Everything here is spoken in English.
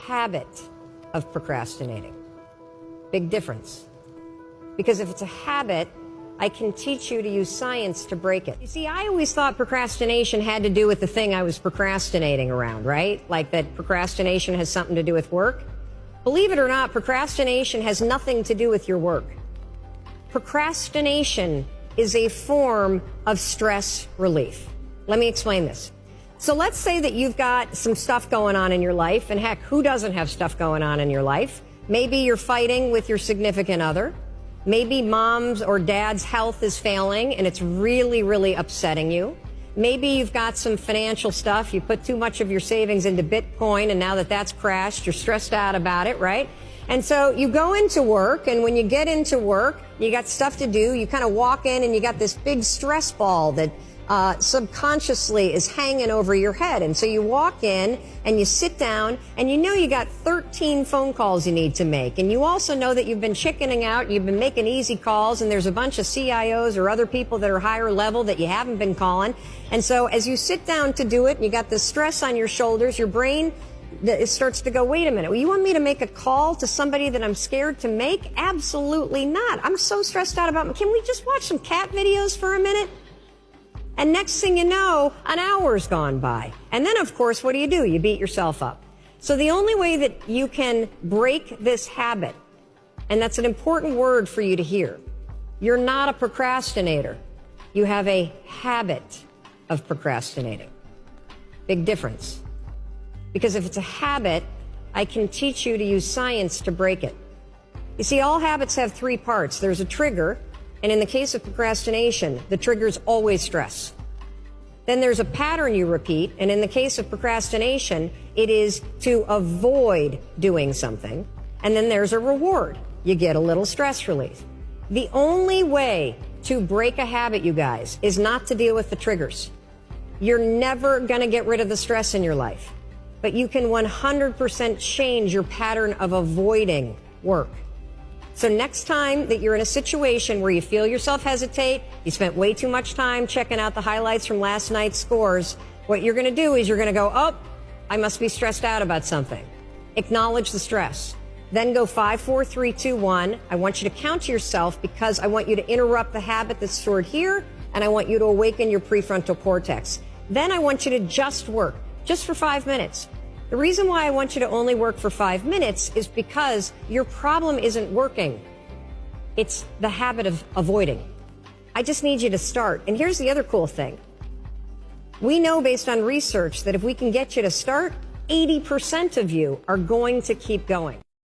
habit of procrastinating. Big difference. Because if it's a habit, I can teach you to use science to break it. You see, I always thought procrastination had to do with the thing I was procrastinating around, right? Like that procrastination has something to do with work. Believe it or not, procrastination has nothing to do with your work. Procrastination is a form of stress relief. Let me explain this. So let's say that you've got some stuff going on in your life, and heck, who doesn't have stuff going on in your life? Maybe you're fighting with your significant other. Maybe mom's or dad's health is failing and it's really, really upsetting you. Maybe you've got some financial stuff. You put too much of your savings into Bitcoin, and now that that's crashed, you're stressed out about it, right? And so you go into work, and when you get into work, you got stuff to do. You kind of walk in and you got this big stress ball that subconsciously is hanging over your head. And so you walk in and you sit down, and you know you got 13 phone calls you need to make. And you also know that you've been chickening out, you've been making easy calls, and there's a bunch of CIOs or other people that are higher level that you haven't been calling. And so as you sit down to do it, and you got the stress on your shoulders, your brain it starts to go, wait a minute, well, you want me to make a call to somebody that I'm scared to make? Absolutely not. I'm so stressed out about, can we just watch some cat videos for a minute? And next thing you know, an hour's gone by. And then, of course, what do? You beat yourself up. So the only way that you can break this habit, and that's an important word for you to hear, you're not a procrastinator. You have a habit of procrastinating. Big difference. Because if it's a habit, I can teach you to use science to break it. You see, all habits have three parts. There's a trigger. And in the case of procrastination, the trigger is always stress. Then there's a pattern you repeat, and in the case of procrastination, it is to avoid doing something. And then there's a reward. You get a little stress relief. The only way to break a habit, you guys, is not to deal with the triggers. You're never going to get rid of the stress in your life, but you can 100% change your pattern of avoiding work. So next time that you're in a situation where you feel yourself hesitate, you spent way too much time checking out the highlights from last night's scores, what you're going to do is you're going to go, oh, I must be stressed out about something. Acknowledge the stress. Then go 5, 4, 3, 2, 1. I want you to count to yourself because I want you to interrupt the habit that's stored here, and I want you to awaken your prefrontal cortex. Then I want you to just work, just for 5 minutes. The reason why I want you to only work for 5 minutes is because your problem isn't working. It's the habit of avoiding. I just need you to start. And here's the other cool thing. We know based on research that if we can get you to start, 80% of you are going to keep going.